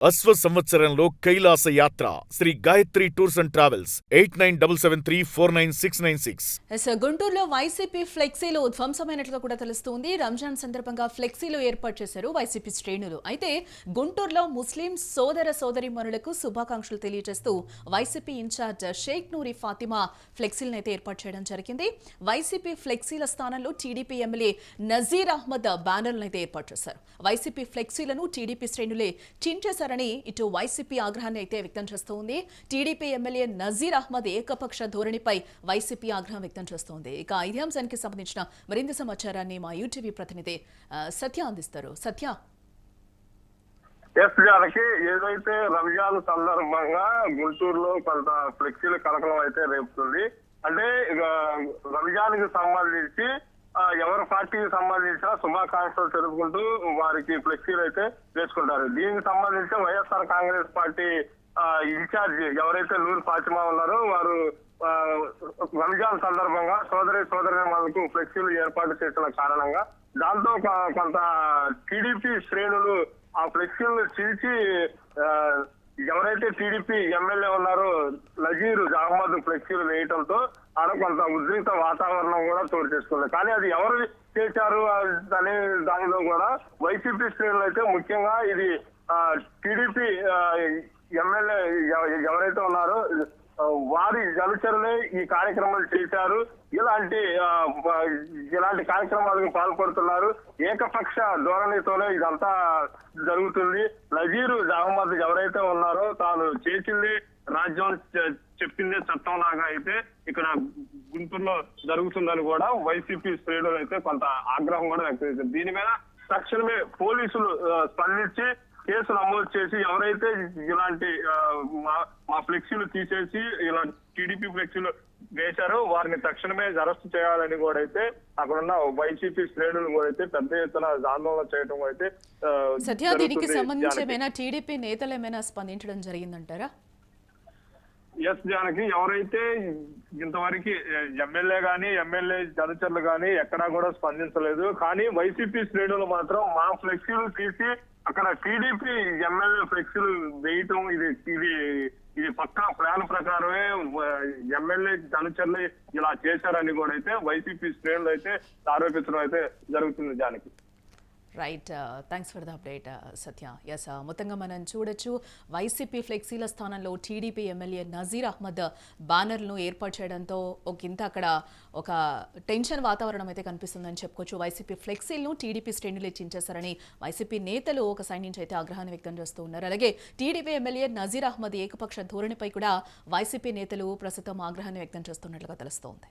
అశ్వ సంవత్సరంలో కైలాస యాత్ర Sri Gayatri tours and travels 8977349696. గుంటూరులో వైసీపీ ఫ్లెక్సీలు ధ్వంసమైనట్లుగా కూడా తెలుస్తోంది. రంజాన్ సందర్భంగా ఫ్లెక్సీలు ఏర్పాటు చేశారు వైసీపీ శ్రేణులు. అయితే గుంటూరులో ముస్లిం సోదర సోదరీమణులకు శుభాకాంక్షలు తెలియజేస్తూ వైసీపీ ఇన్ఛార్జ్ షేక్ నూరి ఫాతిమా ఫ్లెక్సీలను అయితే ఏర్పాటు చేయడం జరిగింది. వైసీపీ ఫ్లెక్సీల స్థానంలో టీడీపీ ఎమ్మెల్యే నజీర్ అహ్మద్ బ్యానర్లను అయితే ఏర్పాటు చేశారు. వైసీపీ ఫ్లెక్సీలను టీడీపీ శ్రేణులే చించేశారు. ఇటు వైసీపీ ఆగ్రహాన్ని అయితే వ్యక్తం చేస్తోంది. టీడీపీ ఎమ్మెల్యే నజీర్ అహ్మద్ ఏకపక్ష ధోరణిపై వైసీపీ ఆగ్రహం వ్యక్తం చేస్తోంది. ఇక ఇదే అంశానికి సంబంధించిన మరింత సమాచారాన్ని మా యూటీవీ ప్రతినిధి సత్య అందిస్తారు. సత్య, ఏదైతే రంజాన్ సందర్భంగా గుంటూరులో కొంత ఫ్లెక్సీల కలకలం అయితే రేపుతుంది. అంటే రంజాన్ కి సంబంధించి ఎవరి పార్టీకి సంబంధించిన శుభాకాంక్షలు తెలుపుకుంటూ వారికి ఫ్లెక్సీలు అయితే వేసుకుంటారు. దీనికి సంబంధించి వైఎస్ఆర్ కాంగ్రెస్ పార్టీ ఇన్ఛార్జి ఎవరైతే నూరి ఫాతిమా ఉన్నారో వారు రంజాన్ సందర్భంగా సోదరులకు ఫ్లెక్సీలు ఏర్పాటు చేసిన కారణంగా దాంతో కొంత టీడీపీ శ్రేణులు ఆ ఫ్లెక్సీలను చీల్చి ఎవరైతే టీడీపీ ఎమ్మెల్యే ఉన్నారో నజీర్ అహ్మద్ ఫ్లెక్సీలు వేయటంతో ఆడ కొంత ఉద్రిక్త వాతావరణం కూడా చోటు చేసుకుంది. కానీ అది ఎవరు చేశారు అనే దానిలో కూడా వైసీపీ శ్రేణులు అయితే ముఖ్యంగా ఇది టీడీపీ ఎమ్మెల్యే ఎవరైతే ఉన్నారో వారి అనుచరులే ఈ కార్యక్రమాలు చేశారు. ఇలాంటి కార్యక్రమాలకు పాల్పడుతున్నారు. ఏకపక్ష ధోరణితోనే ఇదంతా జరుగుతుంది. నజీర్ అహ్మద్ ఎవరైతే ఉన్నారో తాను చేసింది రాజ్యం చెప్పిందే చట్టం లాగా అయితే ఇక్కడ గుంటూరులో జరుగుతుందని కూడా వైసీపీ శ్రేణులు అయితే కొంత ఆగ్రహం కూడా వ్యక్తం చేశారు. దీని మీద తక్షణమే పోలీసులు స్పందించి కేసు నమోదు చేసి ఎవరైతే ఇలాంటి మా ఫ్లెక్సీలు తీసేసి ఇలా టీడీపీ ఫ్లెక్సీలు వేశారో వారిని తక్షణమే అరెస్ట్ చేయాలని కూడా అయితే అక్కడున్న వైసీపీ శ్రేణులు కూడా అయితే పెద్ద ఎత్తున ఆందోళన చేయడం అయితే సత్య, దీనికి సంబంధించి ఏమైనా టీడీపీ నేతలు ఏమైనా స్పందించడం జరిగిందంటారా? ఎస్ జానకి, ఎవరైతే ఇంతవరకు ఎమ్మెల్యే అనుచరులు కానీ ఎక్కడా కూడా స్పందించలేదు. కానీ వైసీపీ శ్రేణులు మాత్రం మా ఫ్లెక్సీలు తీసి అక్కడ టీడీపీ ఎమ్మెల్యే ఫ్లెక్సీలు వేయటం ఇది పక్కా ప్లాన్ ప్రకారమే ఎమ్మెల్యే అనుచరులు ఇలా చేశారని కూడా అయితే వైసీపీ శ్రేణులు అయితే ఆరోపించడం అయితే జరుగుతుంది. Janaki, right, thanks for the update Satya. Yes, మొత్తంగా మనం చూడొచ్చు వైసీపీ ఫ్లెక్సీల స్థానంలో టీడీపీ ఎమ్మెల్యే నజీర్ అహ్మద్ బ్యానర్లను ఏర్పాటు చేయడంతో అక్కడ ఒక టెన్షన్ వాతావరణం అయితే కనిపిస్తుందని చెప్పుకోవచ్చు. వైసీపీ ఫ్లెక్సీలను టీడీపీ శ్రేణులే చించేశారని వైసీపీ నేతలు ఒక సైడ్ నుంచి అయితే ఆగ్రహాన్ని వ్యక్తం చేస్తూ ఉన్నారు. అలాగే టీడీపీ ఎమ్మెల్యే నజీర్ అహ్మద్ ఏకపక్ష ధోరణిపై కూడా వైసీపీ నేతలు ప్రస్తుతం ఆగ్రహాన్ని వ్యక్తం చేస్తున్నట్లుగా తెలుస్తోంది.